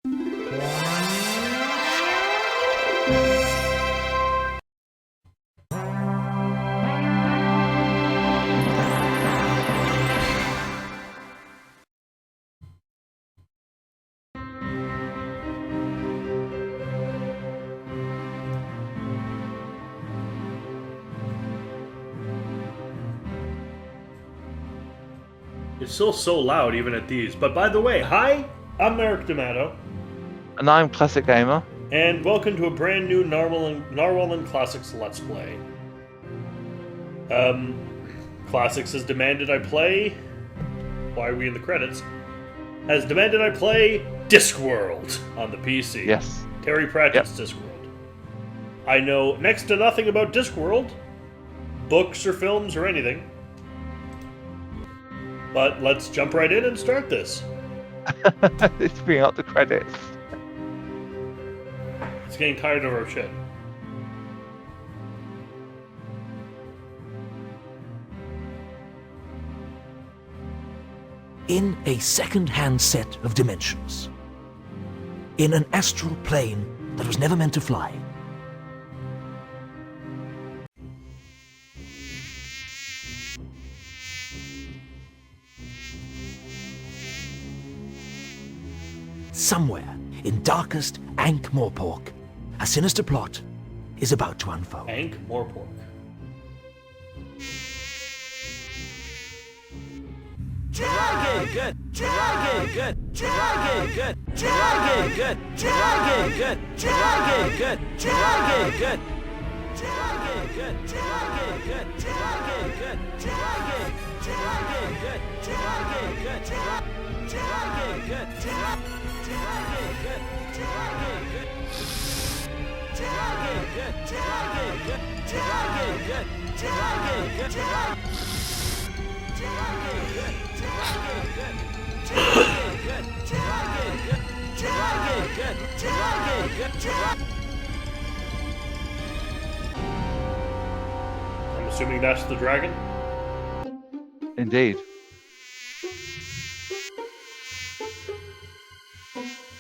It's still so loud even at these. But by the way, hi, I'm Eric D'Amato. And I'm Classic Gamer. And welcome to a brand new Narwhal Classics Let's Play. Classics has demanded I play... Why are we in the credits? Has demanded I play Discworld on the PC. Yes. Terry Pratchett's Discworld. I know next to nothing about Discworld, books or films or anything. But let's jump right in and start this. Let's bring up the credits. It's getting tired of our shit. In a second-hand set of dimensions. In an astral plane that was never meant to fly. Somewhere in darkest Ankh-Morpork, a sinister plot is about to unfold. Ankh-Morpork. Dragon good, dragon good, dragon good, dragon good, dragon good, dragon good, dragon good, dragon good, dragon good, dragon good, dragon good, dragon good, dragon good, I'm assuming that's the dragon? Indeed.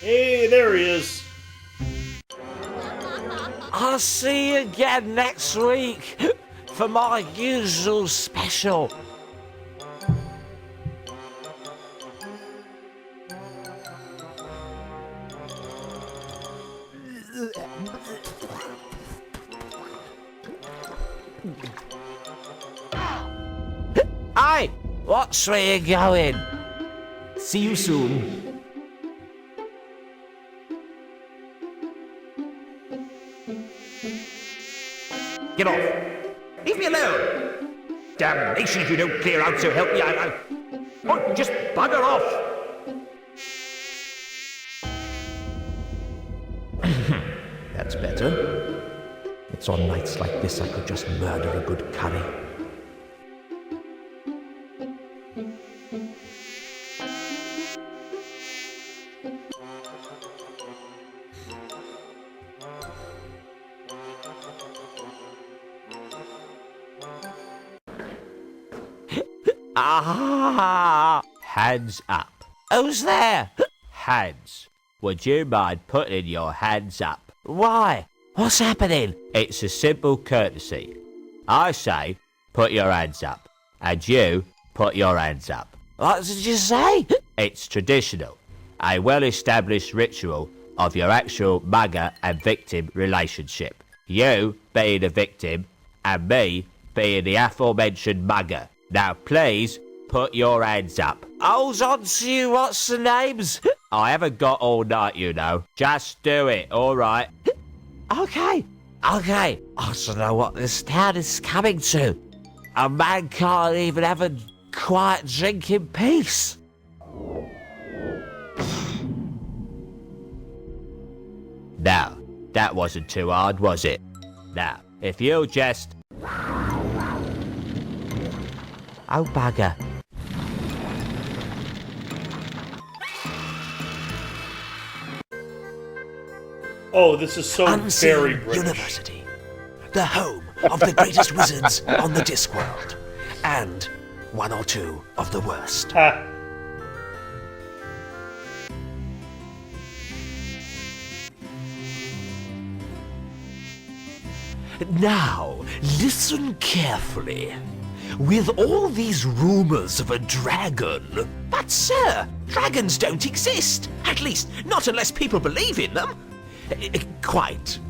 Hey, there he is. I'll see you again next week for my usual special. Hey, what's where you going? See you soon. Get off! Leave me alone! Damnation if you don't clear out, so help me out. Oh, just bugger off! That's better. It's on nights like this I could just murder a good curry. Ah! Hands up. Who's there? Hands. Would you mind putting your hands up? Why? What's happening? It's a simple courtesy. I say, put your hands up. And you, put your hands up. What did you say? It's traditional. A well-established ritual of your actual mugger and victim relationship. You being the victim, and me being the aforementioned mugger. Now please, put your hands up. Hold on to you, what's the names? I haven't got all night, you know. Just do it, alright? Okay. I don't know what this town is coming to. A man can't even have a quiet drink in peace. Now, that wasn't too hard, was it? Now, if you just... Oh, bugger. Oh, this is so Unseen very British. University, the home of the greatest wizards on the Discworld, and one or two of the worst. Ha. Now, listen carefully. With all these rumors of a dragon... But, sir, dragons don't exist. At least, not unless people believe in them. Quite.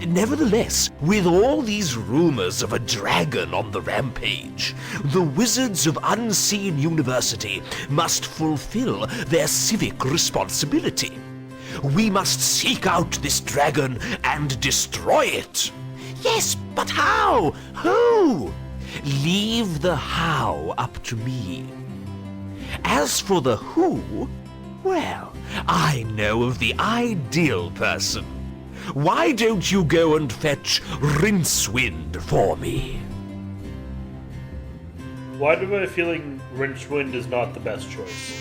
Nevertheless, with all these rumors of a dragon on the rampage, the Wizards of Unseen University must fulfill their civic responsibility. We must seek out this dragon and destroy it. Yes, but how? Who? Leave the how up to me. As for the who, well, I know of the ideal person. Why don't you go and fetch Rincewind for me? Why do I have a feeling Rincewind is not the best choice?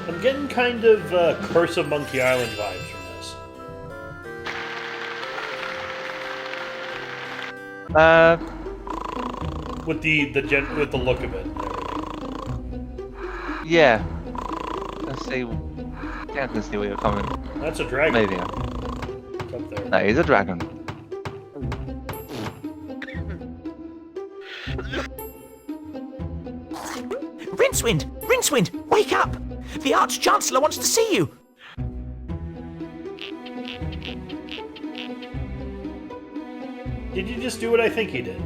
I'm getting kind of Curse of Monkey Island vibes from this. With the look of it and everything. Yeah. Let's see. I can see where you're coming. That's a dragon. Maybe. It's up there. That is a dragon. Rincewind, wake up! The Arch-Chancellor wants to see you. Did you just do what I think he did?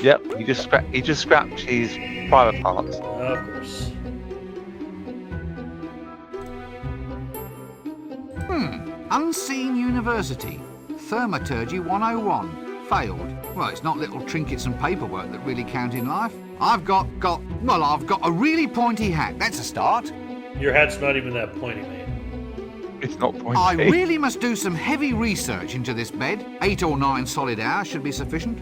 Yep. He just scrapped his private parts. Of course. Unseen University. Thermaturgy 101. Failed. Well, it's not little trinkets and paperwork that really count in life. I've got a really pointy hat. That's a start. Your hat's not even that pointy, mate. It's not pointy. I really must do some heavy research into this bed. 8 or 9 solid hours should be sufficient.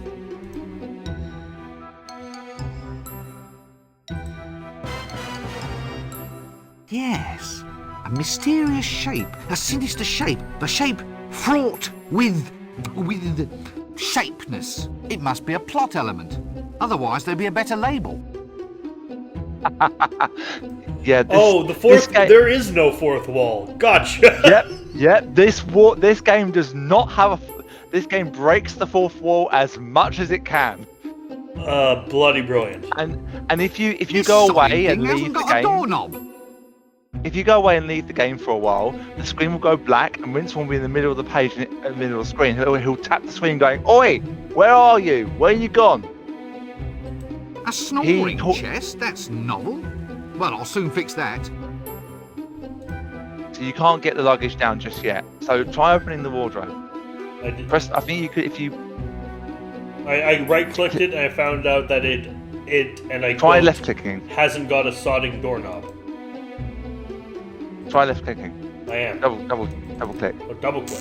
Yes, a mysterious shape, a sinister shape, a shape fraught with shapeness. It must be a plot element. Otherwise, there'd be a better label. Yeah. The fourth. There is no fourth wall. Gotcha. Yep. This game does not have this game breaks the fourth wall as much as it can. Bloody brilliant. And if you go away and leave the game, doorknob. if you go away and leave the game for a while, the screen will go black and Rince will be in the middle of the page, in the middle of the screen. He'll tap the screen going, "Oi, where are you? Where are you gone?" A snoring chest? That's novel. Well, I'll soon fix that. So you can't get the luggage down just yet. So try opening the wardrobe. I did. I think you could if you. I right-clicked it and I found out that it and I Try left clicking. hasn't got a sodding doorknob. Try left clicking. I am. Double click. Or double click.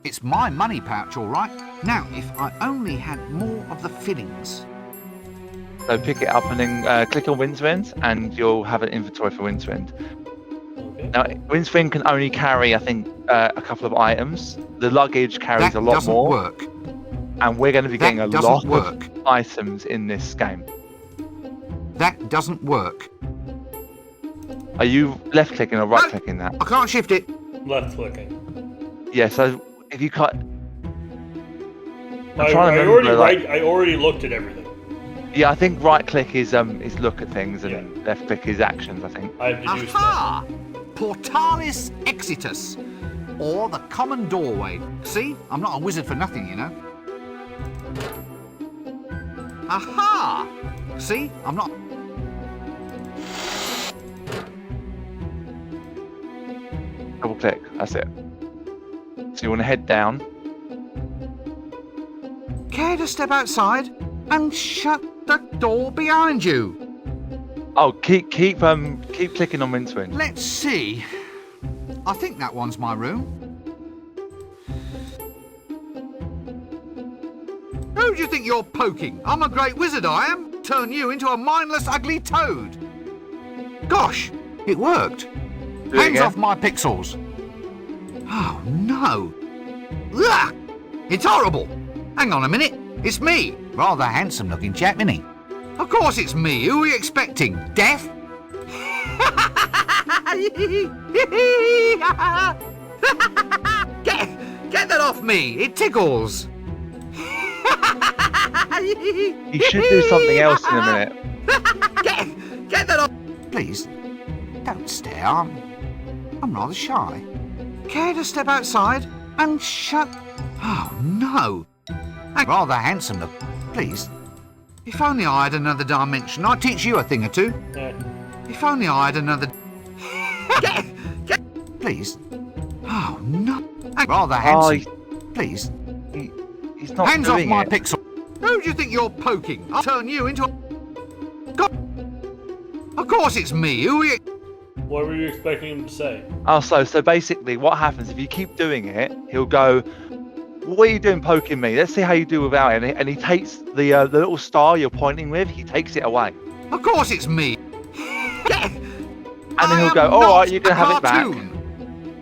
It's my money pouch, all right. Now, if I only had more of the fillings. So pick it up and then click on Rincewind and you'll have an inventory for Rincewind. Okay. Now, Rincewind can only carry, I think, a couple of items. The luggage carries a lot more. That doesn't work. And we're going to be getting a That doesn't lot work. of items in this game. That doesn't work. Are you left clicking or right clicking that? I can't shift it. Left clicking. Yeah, so if you cut. I already looked at everything. Yeah, I think right click is look at things and left click is actions, I think. I've deduced Aha! Portalis Exitus. Or the common doorway. See? I'm not a wizard for nothing, you know. Aha! See? I'm not... Double click, that's it. So you want to head down. Care to step outside and shut the door behind you? Oh, keep clicking on Rincewind. Let's see. I think that one's my room. Who do you think you're poking? I'm a great wizard, I am. turn you into a mindless, ugly toad. Gosh, it worked. Do it Hands again. off my pixels. Oh, no. Ugh! It's horrible. Hang on a minute. It's me. Rather handsome looking chap, isn't he? Of course it's me. Who are you expecting? Death? Get that off me. It tickles. You should do something else in a minute. Get that off. Please, don't stare. I'm rather shy. Care to step outside and shut... Oh, no. Rather handsome look. Please. If only I had another dimension, I'd teach you a thing or two. If only I had another... Please. Oh, no. Rather handsome. Please. He's not Hands off doing my it. pixel. Who do you think you're poking? I'll turn you into a... God. Of course it's me. Who are you... What were you expecting him to say? Oh, so basically, what happens if you keep doing it? He'll go, "What are you doing, poking me? Let's see how you do without it." And he takes the little star you're pointing with. He takes it away, Of course it's me. and then he'll go, "All right, you can have it back."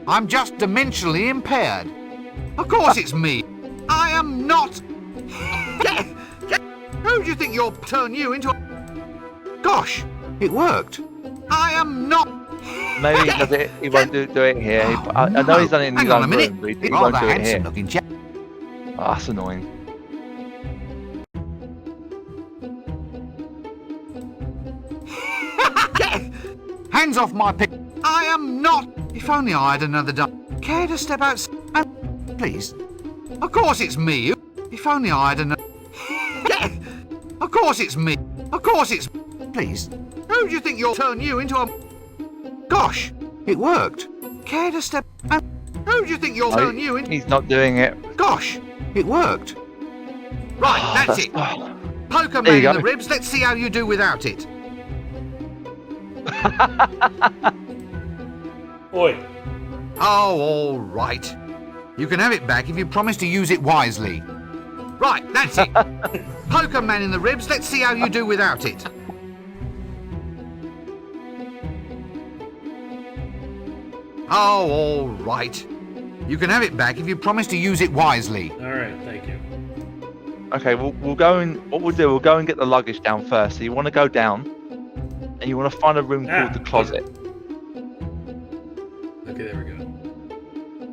I'm just dimensionally impaired. Of course it's me. I am not. Who do you think you'll turn you into a... Gosh, it worked. I am not. Maybe he does it. He won't do it here. Oh, I know he's done it in his Hang on own a minute. room, but he Rather won't do it handsome here. looking chap. Oh, that's annoying. Hands off my pick. I am not. If only I had another Care to step outside? Please. Of course it's me. If only I had another... Of course it's me. Of course it's... Please. Who do you think you'll turn you into a... Gosh, it worked. Care to step... Who do you think you'll turn you into... He's not doing it. Gosh, it worked. Right, that's it. Poke a There you man in the go. ribs. Let's see how you do without it. Oi. Oh, all right. You can have it back if you promise to use it wisely. Right, that's it. Poke a man in the ribs. Let's see how you do without it. Oh, all right. You can have it back if you promise to use it wisely. All right, thank you. Okay, we'll go and what we'll do. We'll go and get the luggage down first. So you want to go down, and you want to find a room called the closet. Okay, there we go.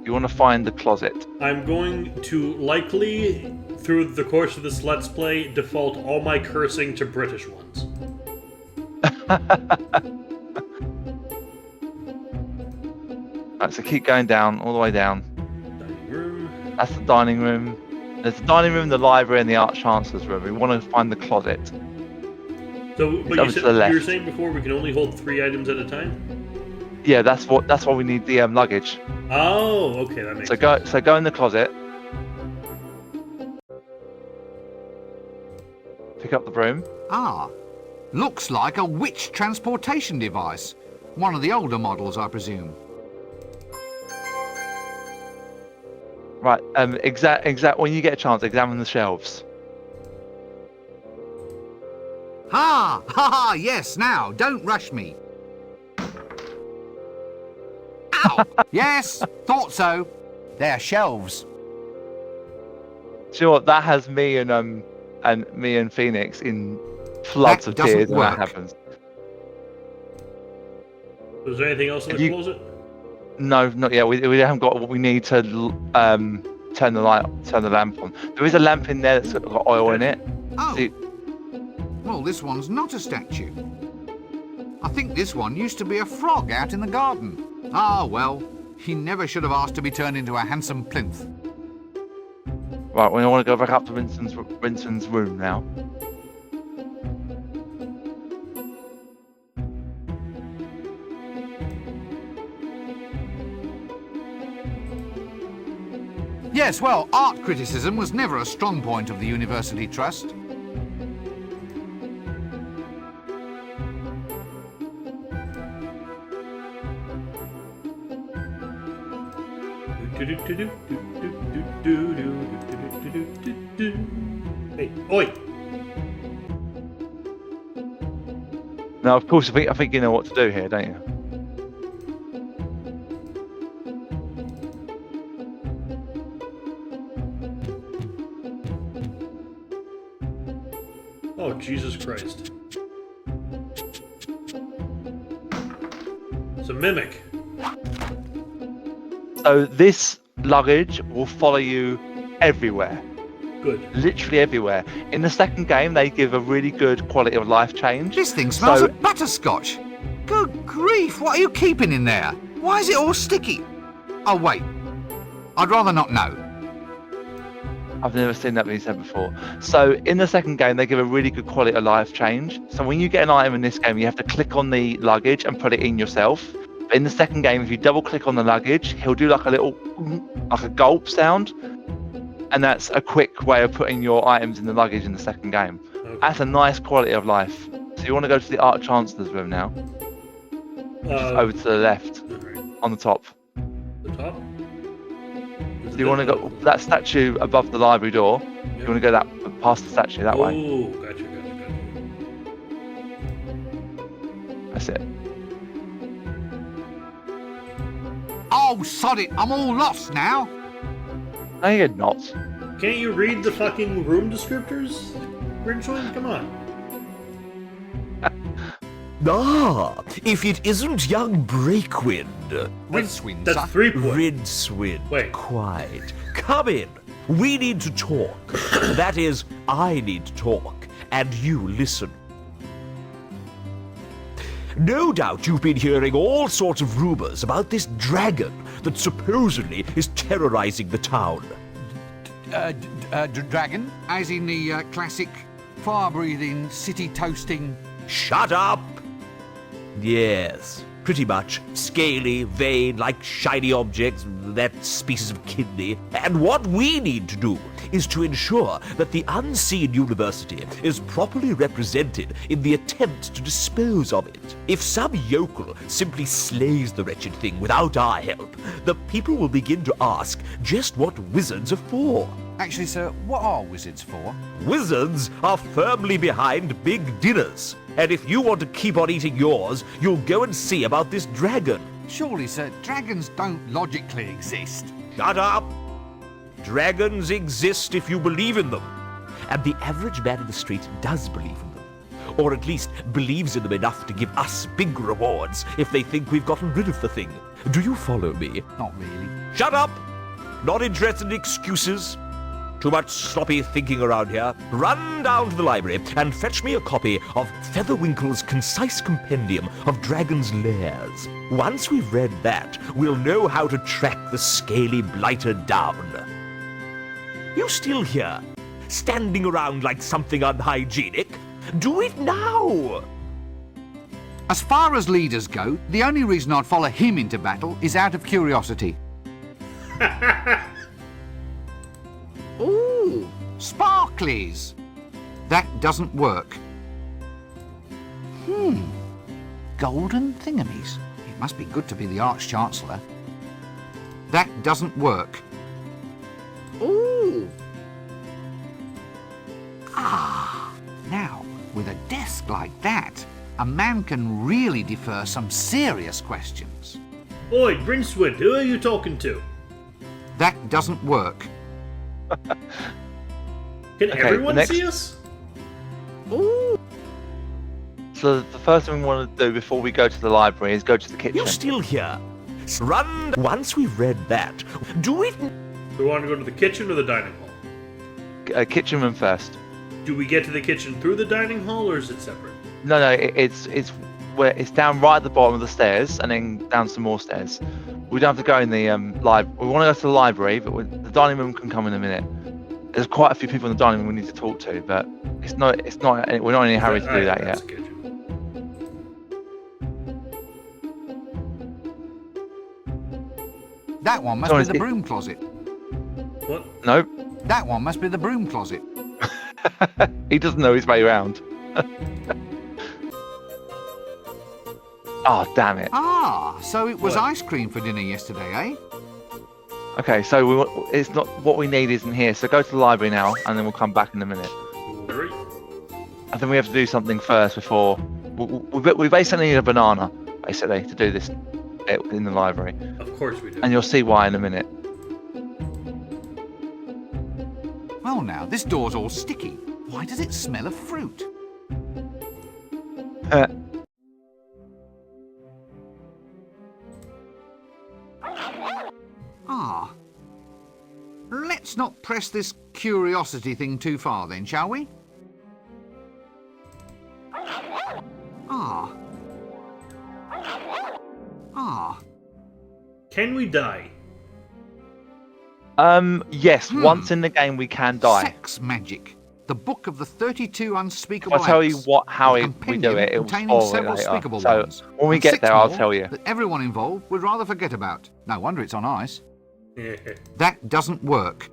You want to find the closet. I'm going to likely, through the course of this Let's Play, default all my cursing to British ones. Right, so keep going down, all the way down. Dining room. That's the dining room. There's the dining room, the library, and the Arch Chancellor's room. We want to find the closet. So, but over to the you were left. saying before we can only hold 3 items at a time? Yeah, that's why we need the luggage. Oh, okay, that makes sense. So go in the closet. Pick up the broom. Ah, looks like a witch transportation device. One of the older models, I presume. Right. Exact. When you get a chance, examine the shelves. Ha! Ha ha! Yes, now, don't rush me. Ow! Yes, thought so. They're shelves. Do you know what? That has me and Phoenix in floods That of doesn't tears when work. that happens. Was there anything else in Have the you- closet? No, not yet. We haven't got what we need to turn the lamp on. There is a lamp in there that's got oil in it. Oh, See, well, this one's not a statue. I think this one used to be a frog out in the garden. Ah, well, he never should have asked to be turned into a handsome plinth. right, we want to go back up to Rincewind room now. Yes, well, art criticism was never a strong point of the University Trust. Hey, oi! Now, of course, I think you know what to do here, don't you? Oh, Jesus Christ. It's a mimic. So this luggage will follow you everywhere. Good. Literally everywhere. In the second game, they give a really good quality of life change. This thing smells So- of butterscotch. Good grief, what are you keeping in there? Why is it all sticky? Oh, wait. I'd rather not know. I've never seen that being said before. So in the second game, they give a really good quality of life change. So when you get an item in this game, you have to click on the luggage and put it in yourself. But in the second game, if you double click on the luggage, he'll do like a little, like a gulp sound. And that's a quick way of putting your items in the luggage in the second game. Okay. That's a nice quality of life. So you want to go to the Art Chancellor's room now, over to the left, Alright. on the top. The top? So you want to go that statue above the library door. You want to go past the statue that way. Oh, gotcha. That's it. Oh, sod it, I'm all lost now. No, you're not. Can't you read the fucking room descriptors? Rincewind, come on. Ah, if it isn't young Breakwind. Rincewind, That's sir. 3 points. Rincewind. Wait. Quite. Come in. We need to talk. That is, I need to talk, and you listen. No doubt you've been hearing all sorts of rumors about this dragon that supposedly is terrorizing the town. Dragon? As in the classic fire-breathing, city-toasting... Shut up! Yes, pretty much. Scaly, vein, like shiny objects, that species of kidney. And what we need to do is to ensure that the unseen university is properly represented in the attempt to dispose of it. If some yokel simply slays the wretched thing without our help, the people will begin to ask just what wizards are for. Actually, sir, what are wizards for? Wizards are firmly behind big dinners. And if you want to keep on eating yours, you'll go and see about this dragon. Surely, sir, dragons don't logically exist. Shut up! Dragons exist if you believe in them. And the average man in the street does believe in them. Or at least believes in them enough to give us big rewards if they think we've gotten rid of the thing. Do you follow me? Not really. Shut up! Not interested in excuses. Too much sloppy thinking around here. Run down to the library and fetch me a copy of Featherwinkle's concise compendium of dragons' lairs. Once we've read that, we'll know how to track the scaly blighter down. You still here? Standing around like something unhygienic? Do it now! As far as leaders go, the only reason I'd follow him into battle is out of curiosity. Ooh, sparklies. That doesn't work. Golden thingamies. It must be good to be the Arch-Chancellor. That doesn't work. Ooh. Ah, now, with a desk like that, a man can really defer some serious questions. Oi, Rincewind, who are you talking to? That doesn't work. Can Okay, everyone the next- see us? Ooh. So the first thing we want to do before we go to the library is go to the kitchen. You still here? Run! Once we've read that, do it. Do we want to go to the kitchen or the dining hall? Kitchen room first. Do we get to the kitchen through the dining hall, or is it separate? No, it's where it's down right at the bottom of the stairs, and then down some more stairs. We don't have to go in the library. We want to go to the library, but the dining room can come in a minute. There's quite a few people in the dining room we need to talk to, but it's not. We're not in any hurry to do that That's yet. the kitchen. That one must Sorry, be the broom closet. What? No, That one must be the broom closet. he doesn't know his way around. Oh, damn it. Ah, so it was What? ice cream for dinner yesterday, eh? Okay, so it's not what we need isn't here. So go to the library now, and then we'll come back in a minute. Great. I think we have to do something first before We basically need a banana, basically, to do this bit in the library. Of course we do. And you'll see why in a minute. Well now, this door's all sticky. Why does it smell of fruit? Ah. Let's not press this curiosity thing too far then, shall we? Ah. Ah. Can we die? Yes, once in the game we can die. Sex magic. The book of the 32 unspeakable I'll tell you acts. how A we do it. It will containing spoil it several later. speakable So ones, when we and get 6 there, I'll more tell you. that everyone involved would rather forget about. No wonder it's on ice. The That doesn't work.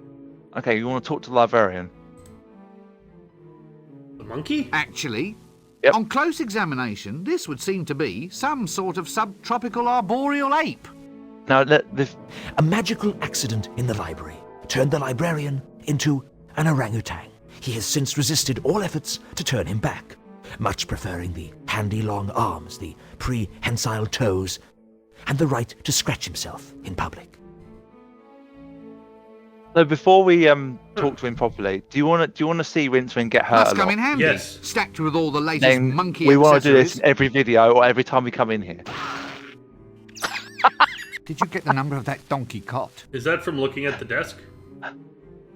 Okay, you want to talk to the librarian? monkey? Actually, Yep. on close examination, this would seem to be some sort of subtropical arboreal ape. Now, this. A magical accident in the library turned the librarian into an orangutan. He has since resisted all efforts to turn him back, much preferring the handy long arms, the prehensile toes, and the right to scratch himself in public. So before we talk to him properly, do you want to see Rincewind get hurt Must a come lot? in handy. Yes. Stacked with all the latest Then monkey we want to do this accessories. in every video or every time we come in here. Did you get the number of that donkey cot? Is that from looking at the desk?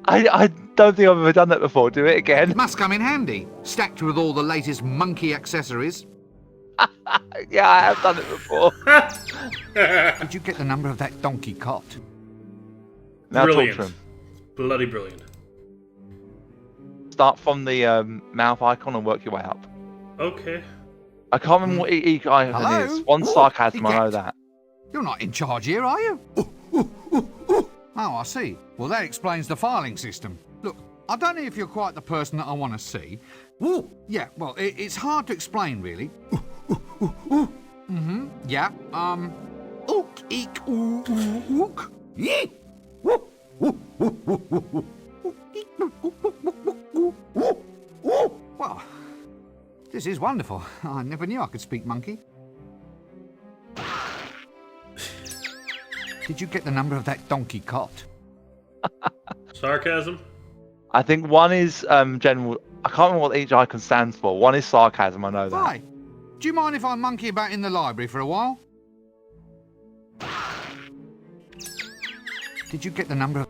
I don't think I've ever done that before. Do it again. Must come in handy. Stacked with all the latest monkey accessories. Yeah, I have done it before. Did you get the number of that donkey cot? Now Brilliant. talk to him. Bloody brilliant. Start from the mouth icon and work your way up. Okay. I can't remember what each icon Hello? is. One sarcasm, I know Get- that. You're not in charge here, are you? Oh, I see. Well, that explains the filing system. Look, I don't know if you're quite the person that I want to see. Yeah, well, it's hard to explain, really. Yeah, ook, eek, ook. Yee. Well, this is wonderful. I never knew I could speak monkey. Did you get the number of that donkey cot? Sarcasm? I think one is general. I can't remember what each icon stands for. One is sarcasm, I know that. Hi. Do you mind if I monkey about in the library for a while? Did you get the number of...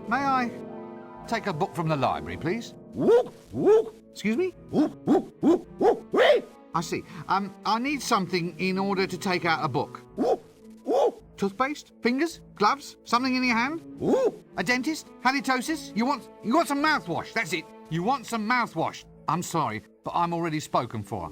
May I take a book from the library, please? Excuse me? I see. I need something in order to take out a book. Toothpaste? Fingers? Gloves? Something in your hand? A dentist? Halitosis? You want some mouthwash? That's it. You want some mouthwash. I'm sorry, but I'm already spoken for.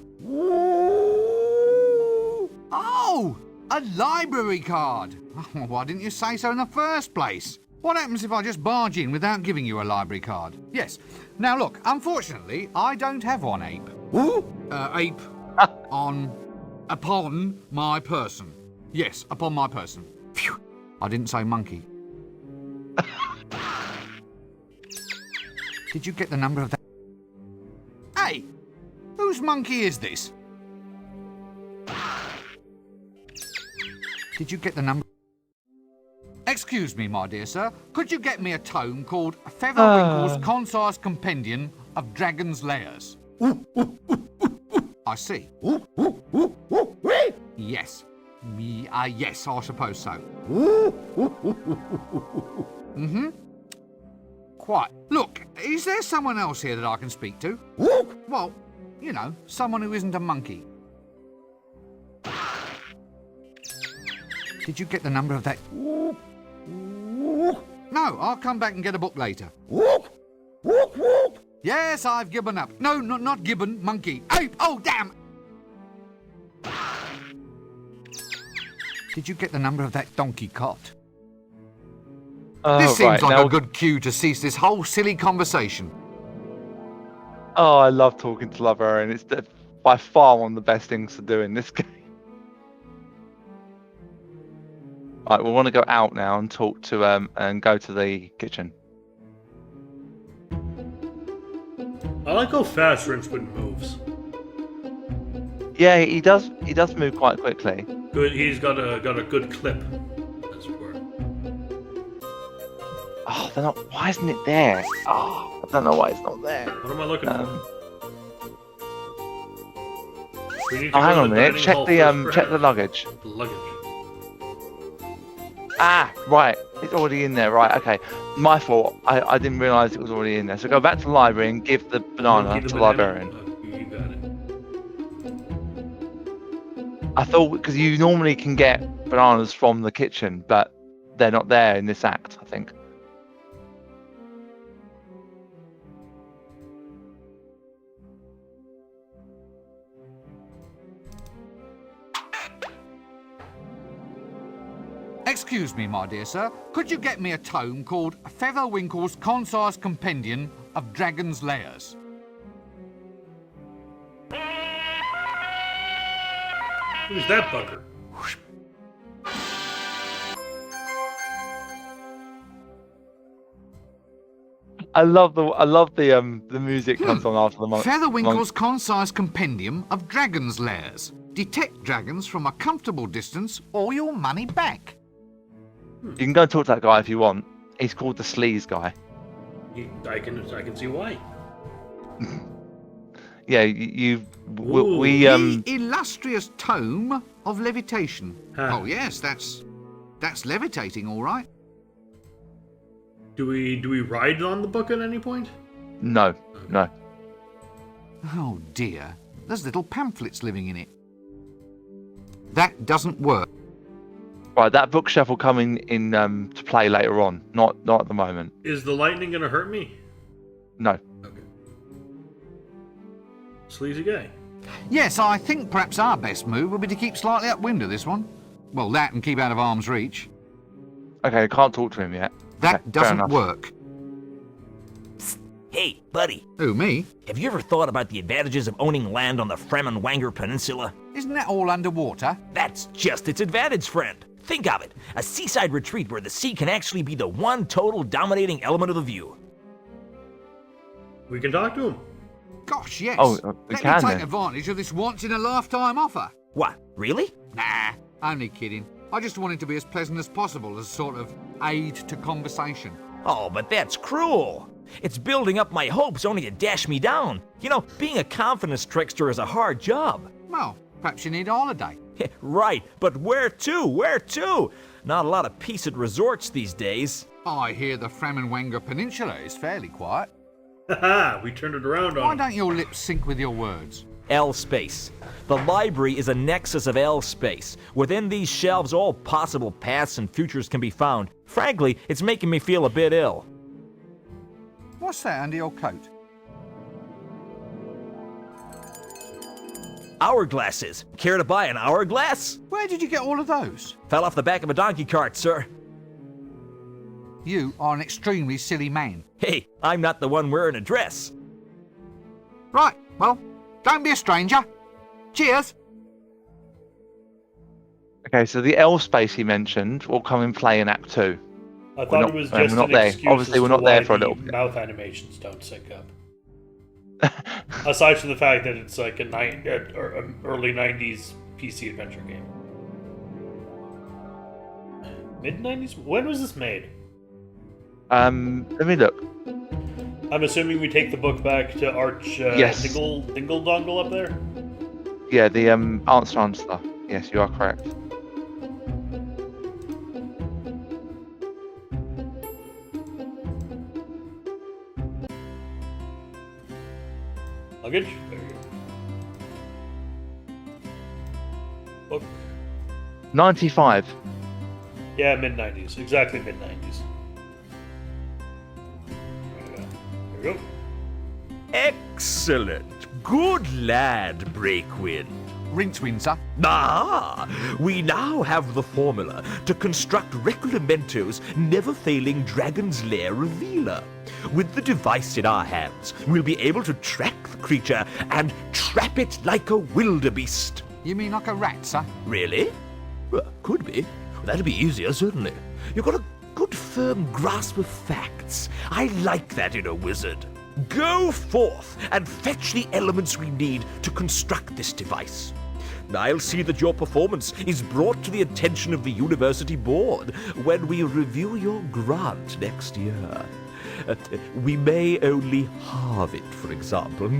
Oh! A library card! Oh, why didn't you say so in the first place? What happens if I just barge in without giving you a library card? Yes. Now look, unfortunately, I don't have one ape. Ape upon my person. Yes, upon my person. Phew. I didn't say monkey. Did you get the number of that? Hey! Whose monkey is this? Did you get the number? Excuse me, my dear sir. Could you get me a tome called Featherwinkle's Concise Compendium of Dragon's Lairs? I see. Yes. Yes, I suppose so. Quite. Look, is there someone else here that I can speak to? Well, you know, someone who isn't a monkey. Did you get the number of that? No, I'll come back and get a book later. Yes, I've given up. No, not gibbon, monkey. Ape! Oh, damn! Did you get the number of that donkey cot? This seems like a good cue to cease this whole silly conversation. Oh, I love talking to librarian. It's by far one of the best things to do in this game. Right, we want to go out now and talk to and go to the kitchen. I like how fast Rincewind moves. Yeah, he does. He does move quite quickly. Good. He's got a good clip. As it were. Oh, they're not. Why isn't it there? Oh, I don't know why it's not there. What am I looking for? We need to Oh, go hang to on a the minute. dining Check hall the first, check the perhaps? luggage. The luggage. Ah, right. It's already in there. Right. Okay. My fault. I didn't realise it was already in there. So go back to the library and give the banana Keep to the the banana. librarian. You got it. I thought because you normally can get bananas from the kitchen, but they're not there in this act, I think. Excuse me, my dear sir. Could you get me a tome called Featherwinkle's Concise Compendium of Dragon's Lairs? Who's that bugger? I love the music comes on after the monk. Featherwinkle's Concise Compendium of Dragon's Lairs. Detect dragons from a comfortable distance or your money back. You can go and talk to that guy if you want. He's called the Sleaze guy. I can see why. Yeah, we The illustrious tome of levitation. Huh. Oh yes, that's levitating, all right. Do we ride on the book at any point? no. Oh dear, there's little pamphlets living in it. That doesn't work. Right, that bookshelf will come in to play later on. Not at the moment. Is the lightning gonna hurt me? No. Okay. Sleazy guy. Yes, I think perhaps our best move would be to keep slightly upwind of this one. Well, that and keep out of arm's reach. Okay, I can't talk to him yet. That Okay, fair doesn't enough. work. Hey, buddy, Who, me? have you ever thought about the advantages of owning land on the Fremenwanger Peninsula? Isn't that all underwater? That's just its advantage, friend. Think of it, a seaside retreat where the sea can actually be the one total dominating element of the view. We can talk to him. Gosh, yes. Oh, we Let can me take then. advantage of this once-in-a-lifetime offer. What, really? Nah, only kidding. I just wanted to be as pleasant as possible as a sort of aid to conversation. Oh, but that's cruel. It's building up my hopes only to dash me down. You know, being a confidence trickster is a hard job. Well, perhaps you need a holiday. Right, but where to? Where to? Not a lot of peace at resorts these days. I hear the Fremenwanger Peninsula is fairly quiet. Haha, we turned it around Why on him. don't your lips sync with your words? L space. The library is a nexus of L space. Within these shelves, all possible paths and futures can be found. Frankly, it's making me feel a bit ill. What's that under your coat? Hourglasses. Care to buy an hourglass? Where did you get all of those? Fell off the back of a donkey cart, sir. You are an extremely silly man. Hey, I'm not the one wearing a dress. Right, well, don't be a stranger. Cheers. Okay, so the L space he mentioned will come in play in Act 2. I thought not- it was we're just not an there. excuse Obviously, as we're to not there why for a the little bit. mouth animations don't sync up. Aside from the fact that it's like an early 90s PC adventure game. Mid 90s? When was this made? Let me look. I'm assuming we take the book back to Arch Yes. Dingle Dongle up there? Yeah, the answer stuff. Yes, you are correct. Luggage? There you go. Book. 95. Yeah, mid 90s. Exactly mid 90s. There we go. Excellent. Good lad, Breakwind. Rincewind, sir. Ah, we now have the formula to construct Reclamento's never-failing Dragon's Lair revealer. With the device in our hands, we'll be able to track the creature and trap it like a wildebeest. You mean like a rat, sir? Really? Well, could be. That'd be easier, certainly. You've got a good firm grasp of facts. I like that in a wizard. Go forth and fetch the elements we need to construct this device. I'll see that your performance is brought to the attention of the university board when we review your grant next year. We may only halve it, for example.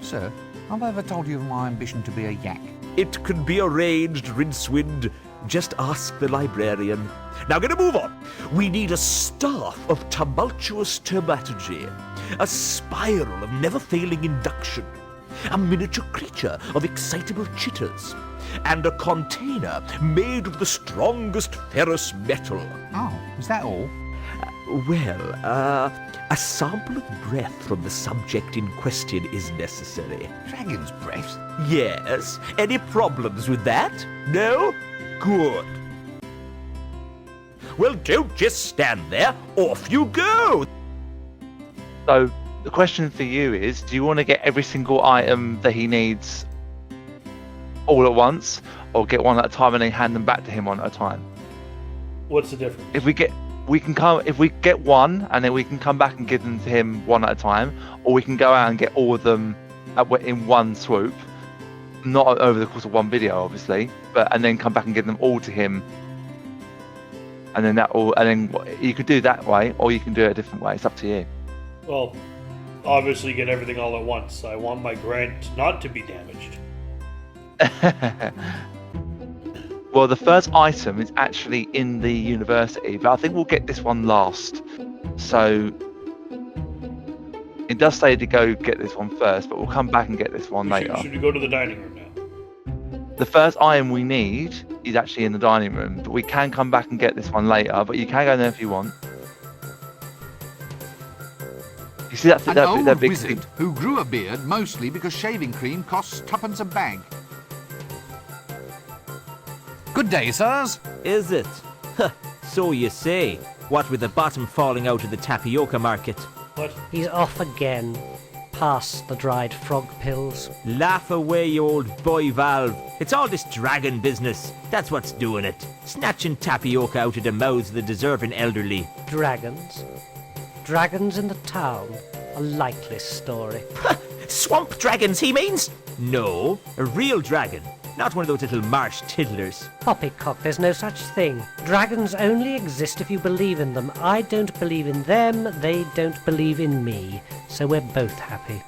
Sir, have I ever told you of my ambition to be a yak? It can be arranged, Rincewind. Just ask the librarian. Now, gonna move on. We need a staff of tumultuous taumaturgy, a spiral of never-failing induction, a miniature creature of excitable chitters, and a container made of the strongest ferrous metal. Oh, is that all? A sample of breath from the subject in question is necessary. Dragon's breath? Yes. Any problems with that? No? Good. Well, don't just stand there. Off you go. So the question for you is, do you want to get every single item that he needs all at once, or get one at a time and then hand them back to him one at a time? What's the difference? If we get one and then we can come back and give them to him one at a time, or we can go out and get all of them in one swoop, not over the course of one video, obviously, and then come back and give them all to him, and then you could do it that way, or you can do it a different way. It's up to you. Well, obviously get everything all at once. I want my grant not to be damaged. Well, the first item is actually in the university, but I think we'll get this one last. So it does say to go get this one first, but we'll come back and get this one later. Should we go to the dining room now? The first item we need is actually in the dining room, but we can come back and get this one later, but you can go there if you want. You see that Old big wizard thing? who grew a beard mostly because shaving cream costs twopence a bag. Good day, sirs. Is it? So you say. What with the bottom falling out of the tapioca market. What? He's off again. Past the dried frog pills. Laugh away, you old boy Valve. It's all this dragon business. That's what's doing it. Snatching tapioca out of the mouths of the deserving elderly. Dragons? Dragons in the town? A likely story. Swamp dragons, he means? No, a real dragon. Not one of those little marsh tiddlers. Poppycock, there's no such thing. Dragons only exist if you believe in them. I don't believe in them, they don't believe in me. So we're both happy.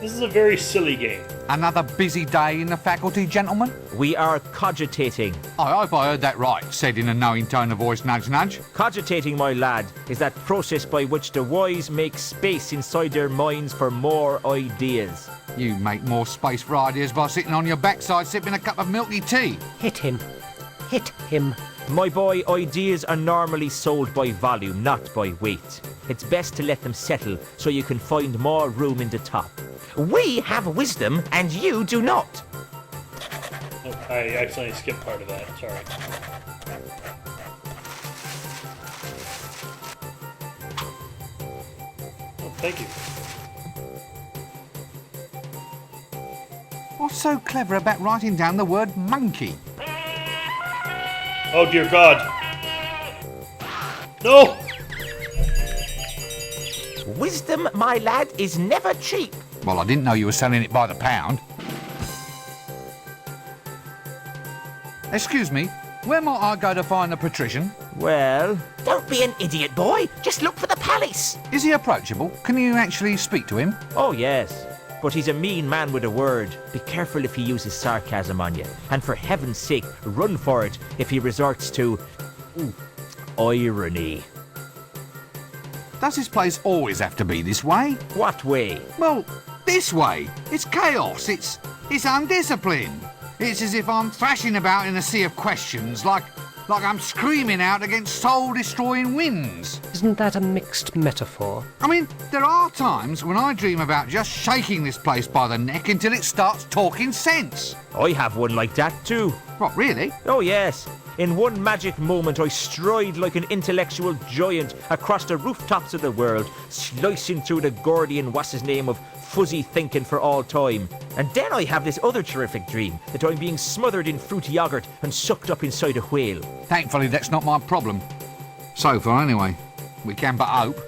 This is a very silly game. Another busy day in the faculty, gentlemen? We are cogitating. I hope I heard that right, said in a knowing tone of voice, nudge nudge. Cogitating, my lad, is that process by which the wise make space inside their minds for more ideas. You make more space for ideas by sitting on your backside sipping a cup of milky tea. Hit him. Hit him. My boy, ideas are normally sold by volume, not by weight. It's best to let them settle so you can find more room in the top. We have wisdom and you do not. Oh, I accidentally skipped part of that. Sorry. Oh, thank you. What's so clever about writing down the word monkey? Oh dear God. No! Wisdom, my lad, is never cheap. Well, I didn't know you were selling it by the pound. Excuse me, where might I go to find the patrician? Well, Don't be an idiot, boy. Just look for the palace. Is he approachable? Can you actually speak to him? oh yes. But he's a mean man with a word. Be careful if he uses sarcasm on you. And for heaven's sake, run for it if he resorts to irony. Does this place always have to be this way? What way? Well, this way. It's chaos. It's undisciplined. It's as if I'm thrashing about in a sea of questions, like I'm screaming out against soul-destroying winds. Isn't that a mixed metaphor? I mean, there are times when I dream about just shaking this place by the neck until it starts talking sense. I have one like that too. What, really? Oh yes. In one magic moment I stride like an intellectual giant across the rooftops of the world, slicing through the Gordian what's-his-name of fuzzy thinking for all time. And then I have this other terrific dream, that I'm being smothered in fruity yogurt and sucked up inside a whale. Thankfully, that's not my problem. So far, anyway. We can but hope.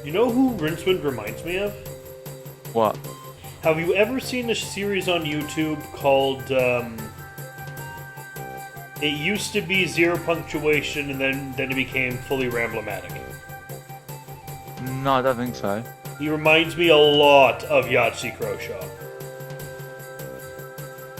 You know who Rincewind reminds me of? What? Have you ever seen a series on YouTube called, it used to be zero punctuation and then it became fully ramblomatic? No, I don't think so. He reminds me a lot of Yahtzee Croshaw.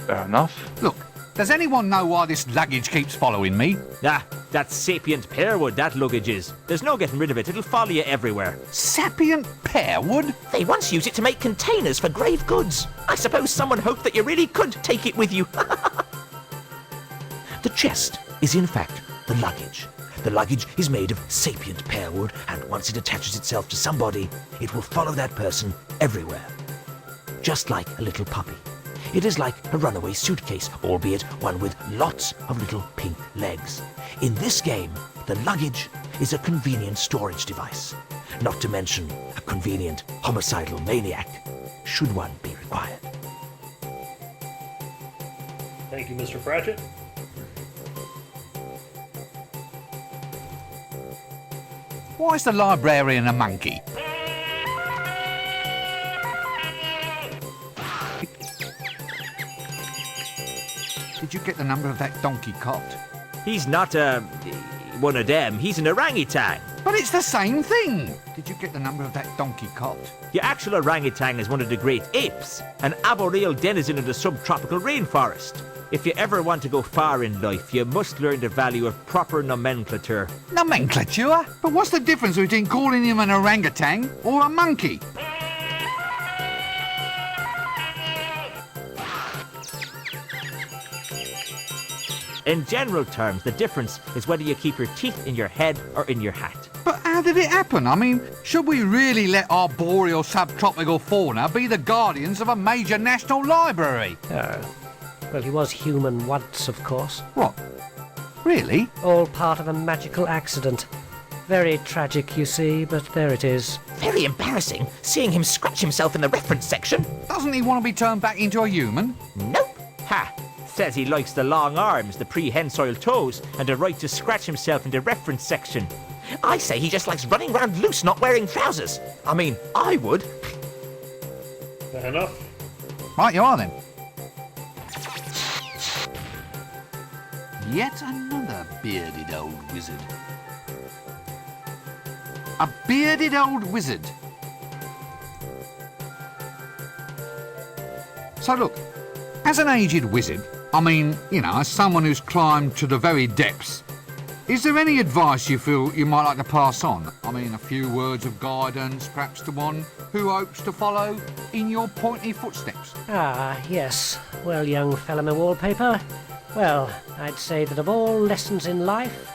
Fair enough. Look, does anyone know why this luggage keeps following me? Ah, that's sapient pearwood, that luggage is. There's no getting rid of it. It'll follow you everywhere. Sapient pearwood? They once used it to make containers for grave goods. I suppose someone hoped that you really could take it with you. The chest is in fact the luggage. The luggage is made of sapient pearwood, and once it attaches itself to somebody, it will follow that person everywhere. Just like a little puppy. It is like a runaway suitcase, albeit one with lots of little pink legs. In this game, the luggage is a convenient storage device. Not to mention a convenient homicidal maniac, should one be required. Thank you, Mr. Pratchett. Why is the librarian a monkey? Did you get the number of that donkey cot? He's not, one of them. He's an orangutan. But it's the same thing! Did you get the number of that donkey cot? The actual orangutan is one of the great apes, an arboreal denizen of the subtropical rainforest. If you ever want to go far in life, you must learn the value of proper nomenclature. Nomenclature? But what's the difference between calling him an orangutan or a monkey? In general terms, the difference is whether you keep your teeth in your head or in your hat. But how did it happen? I mean, should we really let arboreal subtropical fauna be the guardians of a major national library? Oh. Well, he was human once, of course. What? Really? All part of a magical accident. Very tragic, you see, but there it is. Very embarrassing, seeing him scratch himself in the reference section. Doesn't he want to be turned back into a human? Nope. Ha! Says he likes the long arms, the prehensile toes, and the right to scratch himself in the reference section. I say he just likes running around loose, not wearing trousers. I mean, I would. Fair enough. Right you are then. Yet another bearded old wizard. A bearded old wizard. So look, as an aged wizard, I mean, you know, as someone who's climbed to the very depths, is there any advice you feel you might like to pass on? I mean, a few words of guidance, perhaps to one who hopes to follow in your pointy footsteps? Ah, yes. Well, young fellow wallpaper. Well, I'd say that of all lessons in life,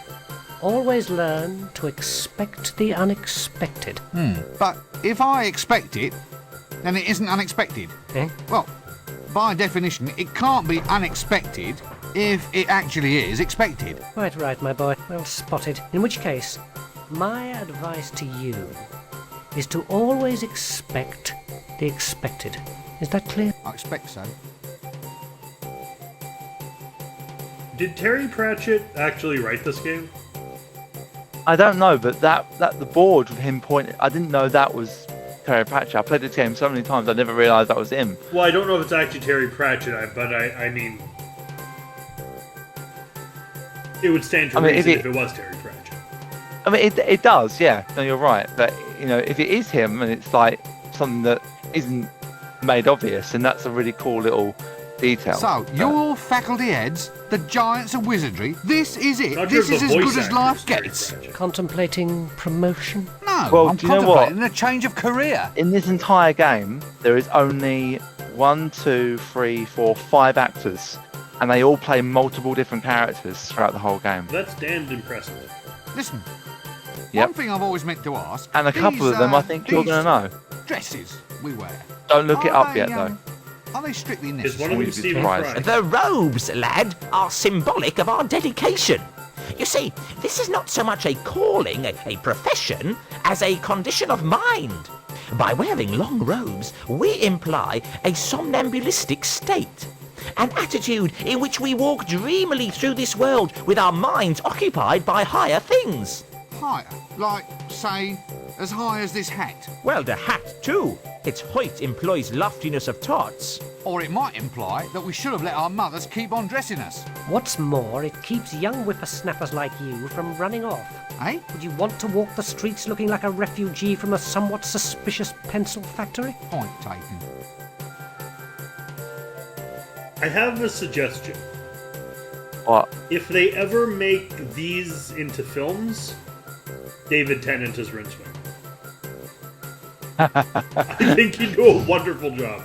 always learn to expect the unexpected. But if I expect it, then it isn't unexpected. Eh? Well, by definition, it can't be unexpected if it actually is expected. Quite right, my boy. Well spotted. In which case, my advice to you is to always expect the expected. Is that clear? I expect so. Did Terry Pratchett actually write this game? I don't know, but that the board with him pointing, I didn't know that was Terry Pratchett. I played this game so many times, I never realised that was him. Well, I don't know if it's actually Terry Pratchett, but I mean, it would stand to reason if it was Terry Pratchett. I mean, it does, yeah. No, you're right. But, you know, if it is him and it's like something that isn't made obvious, then that's a really cool little detail. So, your faculty heads, the giants of wizardry, this is it. Not This sure is if as the good voice as actor life is Terry gets. Pratchett. Contemplating promotion? No, Well, I'm do you know what? contemplating a change of career. In this entire game, there is only 1, 2, 3, 4, 5 actors, and they all play multiple different characters throughout the whole game. That's damned impressive. Listen, Yep. one thing I've always meant to ask... And a couple of them, I think you're going to know. Dresses we wear. Don't look it Are up they, yet, though. Are they strictly Is one of necessary? them You'd be Stephen surprised. Fry? The robes, lad, are symbolic of our dedication. You see, this is not so much a calling, a profession, as a condition of mind. By wearing long robes, we imply a somnambulistic state. An attitude in which we walk dreamily through this world with our minds occupied by higher things. higher? Like, say, as high as this hat? Well, the hat, too. Its height implies loftiness of thoughts. Or it might imply that we should have let our mothers keep on dressing us. What's more, it keeps young whippersnappers like you from running off. Eh? Would you want to walk the streets looking like a refugee from a somewhat suspicious pencil factory? Point taken. I have a suggestion. What? If they ever make these into films, David Tennant is Rincewind. I think he'd do a wonderful job.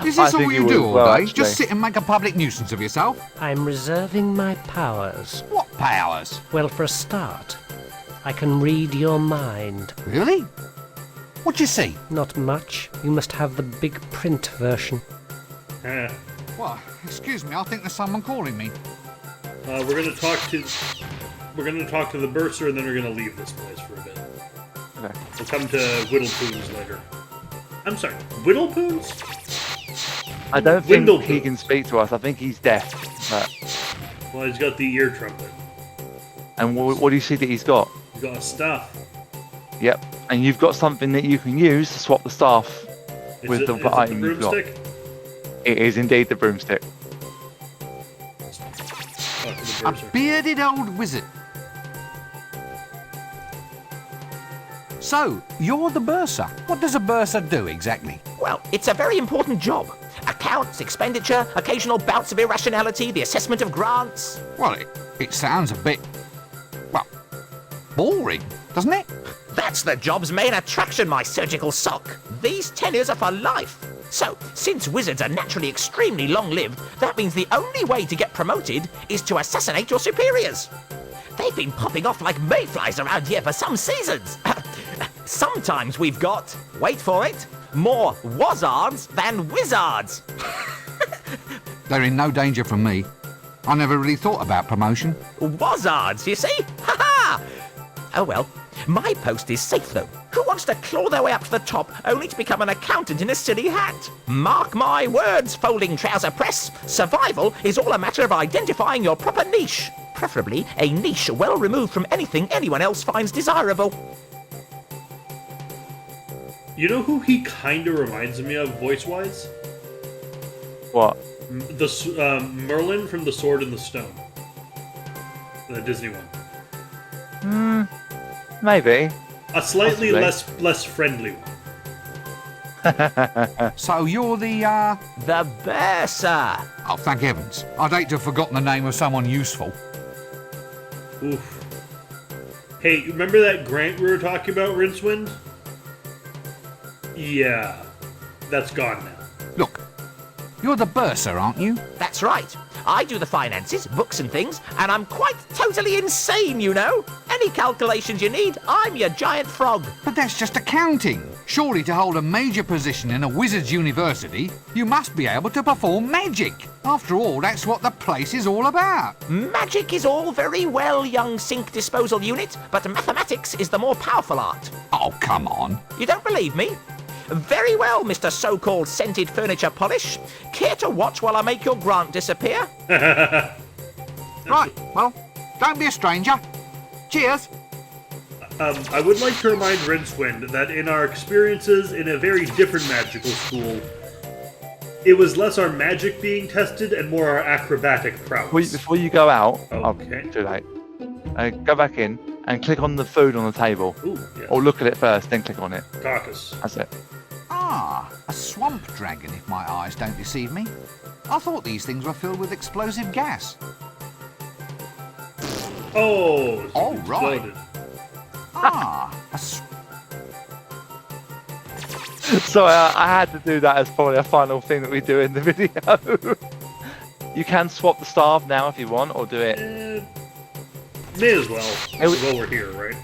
Is I this all think you you do would all well, day? actually. Just sit and make a public nuisance of yourself? I'm reserving my powers. What powers? Well, for a start, I can read your mind. Really? What'd you see? Not much. You must have the big print version. Eh. What? Excuse me, I think there's someone calling me. We're gonna talk to the bursar, and then we're gonna leave this place for a bit. Okay. We'll come to Whittlepoons later. I'm sorry, Whittlepoons? I don't think Windlepoons. he can speak to us. I think he's deaf. But, Well, he's got the ear trumpet. and what do you see that he's got? He's got a staff. Yep. And you've got something that you can use to swap the staff Is with it, the is it item you've got. broomstick? It is indeed the broomstick. Talk to the A bursar. bearded old wizard. So, you're the bursar. What does a bursar do exactly? Well, it's a very important job. Accounts, expenditure, occasional bouts of irrationality, the assessment of grants. Well, it sounds a bit, well, boring, doesn't it? That's the job's main attraction, my surgical sock. These tenures are for life. So, since wizards are naturally extremely long-lived, that means the only way to get promoted is to assassinate your superiors. They've been popping off like mayflies around here for some seasons. Sometimes we've got, wait for it, more wazards than wizards. They're in no danger from me. I never really thought about promotion. Wazards, you see? Ha ha! Oh well, my post is safe though. Who wants to claw their way up to the top only to become an accountant in a silly hat? Mark my words, folding trouser press. Survival is all a matter of identifying your proper niche. Preferably a niche well removed from anything anyone else finds desirable. You know who he kind of reminds me of voice-wise? What? Merlin from The Sword in the Stone. The Disney one. Maybe. A slightly Possibly. less friendly one. So you're the, The bursar. oh, thank heavens. I'd hate to have forgotten the name of someone useful. Oof. Hey, remember that grant we were talking about, Rincewind? Yeah. That's gone now. Look, you're the bursar, aren't you? That's right. I do the finances, books and things, and I'm quite totally insane, you know. Any calculations you need, I'm your giant frog. But that's just accounting. Surely to hold a major position in a wizard's university, you must be able to perform magic. After all, that's what the place is all about. Magic is all very well, young sink disposal unit, but mathematics is the more powerful art. Oh, come on. You don't believe me? Very well, Mr. So-called scented furniture polish. Care to watch while I make your grant disappear? Right, well, don't be a stranger. Cheers. I would like to remind Rincewind that in our experiences in a very different magical school, it was less our magic being tested and more our acrobatic prowess. Before you go out, Okay. too late. Go back in and click on the food on the table. Ooh, yeah. Or look at it first, then click on it. Caucus. That's it. Ah, a swamp dragon, if my eyes don't deceive me. I thought these things were filled with explosive gas. Oh, it's All right. exploded. Ah, So I had to do that as probably a final thing that we do in the video. You can swap the staff now if you want, or do it. May as well. It was- While we're here, right?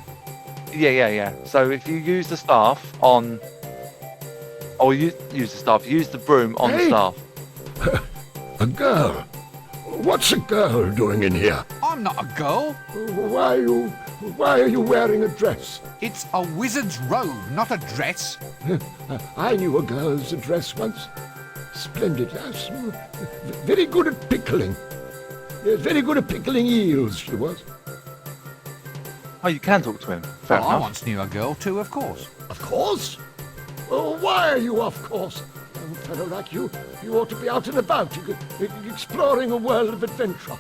Yeah. So if you use the staff on, or you use the staff, use the broom on the Hey! staff. A girl? What's a girl doing in here? I'm not a girl. Why are you wearing a dress? It's a wizard's robe, not a dress. I knew a girl's dress once. Splendid. Yes. Very good at pickling. Yes, very good at pickling eels, she was. Oh, you can talk to him. Fair Well, I enough. once knew a girl too, of course. Of course. Well, why are you of course? Young fellow like you ought to be out and about, exploring a world of adventure.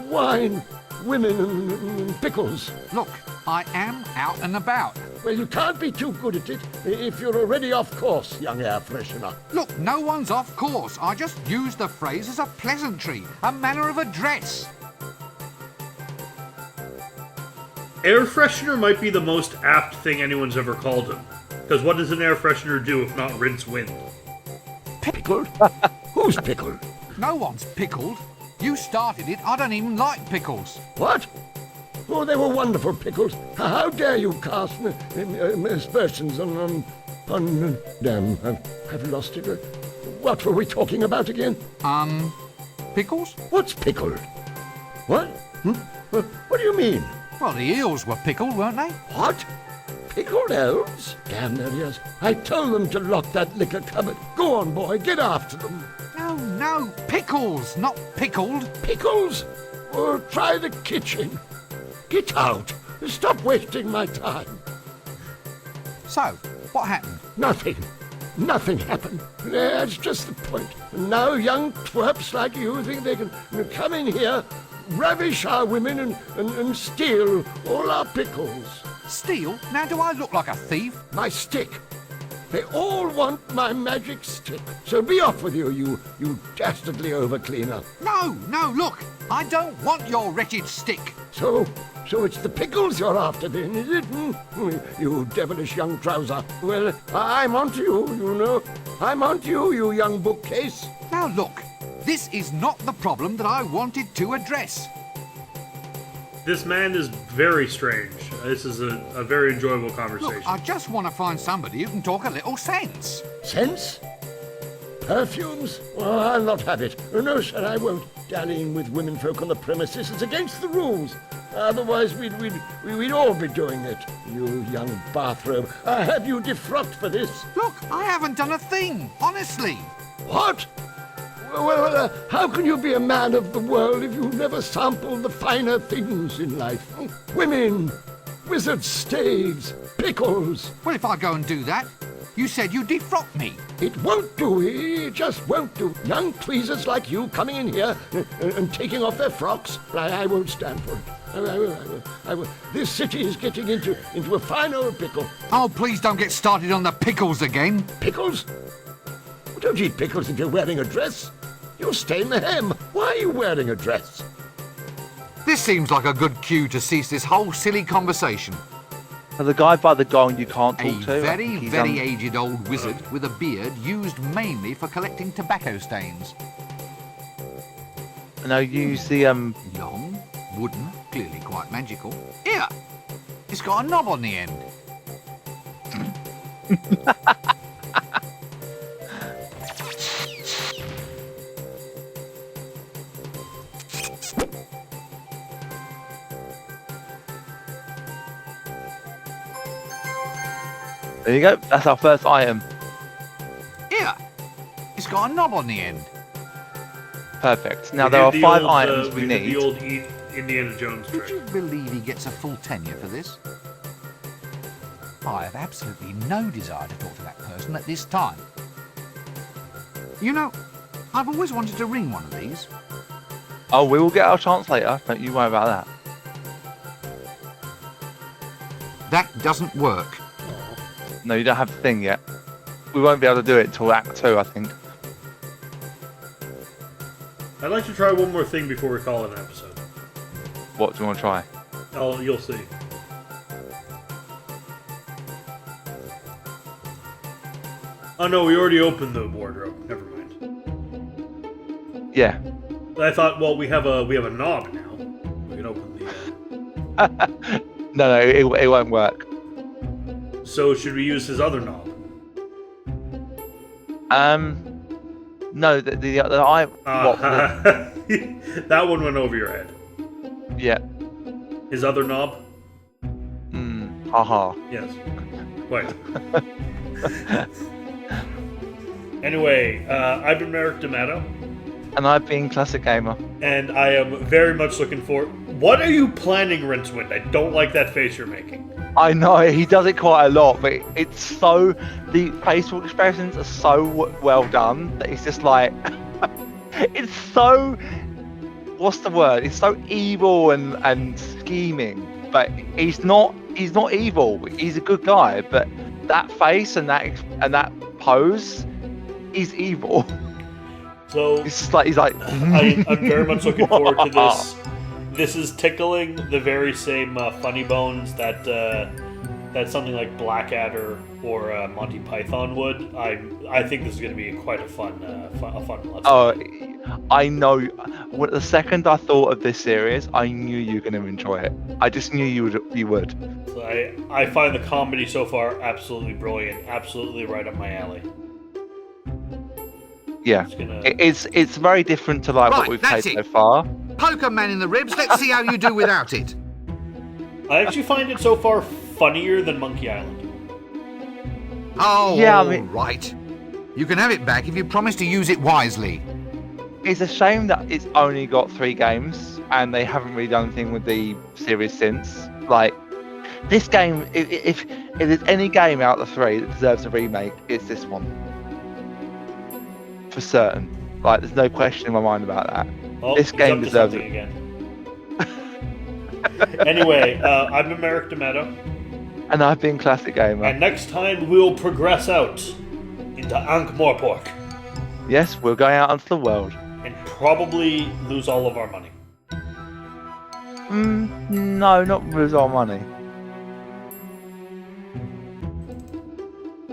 Wine, women, and pickles. Look, I am out and about. Well, you can't be too good at it if you're already off course, young air freshener. Look, no one's off course. I just used the phrase as a pleasantry, a manner of address. Air freshener might be the most apt thing anyone's ever called him. Because what does an air freshener do if not rinse wind? Pickled? Who's pickled? No one's pickled. You started it. I don't even like pickles. What? Oh, they were wonderful pickles. How dare you cast aspersions on damn, I've lost it. What were we talking about again? Pickles? What's pickled? What? What do you mean? Well, the eels were pickled, weren't they? What? Pickled elves? Damn their ears. I told them to lock that liquor cupboard. Go on, boy, get after them. No, pickles, not pickled. Pickles? Or try the kitchen. Get out. Stop wasting my time. So, what happened? Nothing. Nothing happened. That's just the point. And now young twerps like you think they can come in here, ravish our women and steal all our pickles. Steal? Now do I look like a thief? My stick. They all want my magic stick. So be off with you, you dastardly overcleaner. No, look. I don't want your wretched stick. So it's the pickles you're after then, is it? You devilish young trouser. Well, I'm onto you, you know. I'm onto you, you young bookcase. Now look, this is not the problem that I wanted to address. This man is very strange. This is a very enjoyable conversation. Look, I just want to find somebody who can talk a little sense. Sense? Perfumes? Well, I'll not have it. No, sir, I won't. Dallying with womenfolk on the premises is against the rules. Otherwise, we'd all be doing it. You young bathrobe. Have you defrocked for this? Look, I haven't done a thing, honestly. What? Well, how can you be a man of the world if you never sampled the finer things in life? Women, wizard staves, pickles. Well, if I go and do that, you said you defrock me. It won't do. It just won't do. Young tweezers like you coming in here and taking off their frocks, I won't stand for it. I will. This city is getting into a fine old pickle. Oh, please don't get started on the pickles again. Pickles? Don't eat pickles if you're wearing a dress. You'll stain the hem. Why are you wearing a dress? This seems like a good cue to cease this whole silly conversation. So the guy by the gong you can't talk A to. very, he's, very aged old wizard with a beard used mainly for collecting tobacco stains. Now use the Long, wooden, clearly quite magical. Here! It's got a knob on the end. There you go. That's our first item. Here! It's got a knob on the end. Perfect. Now We there are did the 5 old, items we did need. the old Indiana Jones Would trick. you believe he gets a full tenure for this? I have absolutely no desire to talk to that person at this time. You know, I've always wanted to ring one of these. Oh, we will get our chance later. Don't you worry about that. That doesn't work. No, you don't have the thing yet. We won't be able to do it until Act 2, I think. I'd like to try one more thing before we call it an episode. What do you want to try? Oh, you'll see. Oh no, we already opened the wardrobe. Never mind. Yeah. I thought, well, we have a knob now. We can open the. No, it won't work. So should we use his other knob? No, the eye. That one went over your head. Yeah. His other knob? Haha. Yes. Wait. Anyway, I've been Merrick D'Amato. And I've been Classic Gamer. And I am very much looking What are you planning, Rincewind? I don't like that face you're making. I know, he does it quite a lot, but it's so... The facial expressions are so well done that it's just like... it's so... What's the word? It's so evil and scheming, but he's not evil. He's a good guy, but that face and that pose, he's evil. So it's just like he's like. I'm very much looking forward to this. This is tickling the very same funny bones that something like Blackadder or Monty Python would. I think this is going to be quite a fun lesson. Oh, I know. The second I thought of this series, I knew you were going to enjoy it. I just knew you would. So I find the comedy so far absolutely brilliant, absolutely right up my alley. Yeah, it's very different to like what we've played so far. Poke a man in the ribs. Let's see how you do without it. I actually find it so far funnier than Monkey Island. Oh, yeah, right. You can have it back if you promise to use it wisely. It's a shame that it's only got 3 games and they haven't really done anything with the series since. Like, this game, if there's any game out of the 3 that deserves a remake, it's this one. For certain. Like, there's no question in my mind about that. Oh, this game deserves it. Again. Anyway, I've been Merrick D'Amato. And I've been Classic Gamer. And next time we'll progress out into Ankh-Morpork. Yes, we're going out onto the world. And probably lose all of our money. No, not lose our money.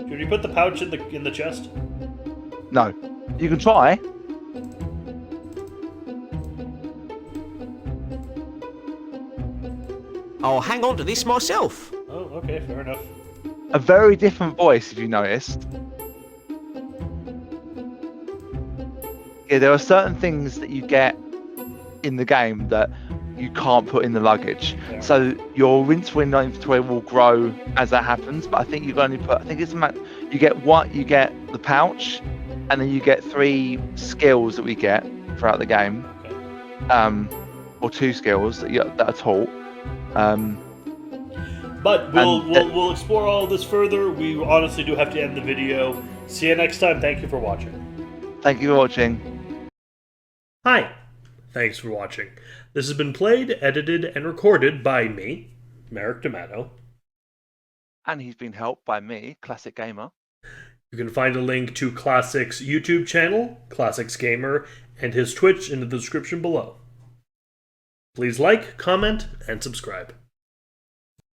Should we put the pouch in the chest? No. You can try. I'll hang on to this myself. Oh, okay, fair enough. A very different voice, if you noticed. Yeah, there are certain things that you get in the game that you can't put in the luggage. Yeah. So your Rincewind inventory will grow as that happens, but I think you can only put. I think it's you get the pouch, and then you get 3 skills that we get throughout the game, or 2 skills that are taught. But we'll explore all this further. We honestly do have to end the video. See you next time. Thank you for watching. Thank you for watching. Hi. Thanks for watching. This has been played, edited, and recorded by me, Merrick D'Amato. And he's been helped by me, Classic Gamer. You can find a link to Classic's YouTube channel, Classics Gamer, and his Twitch in the description below. Please like, comment, and subscribe.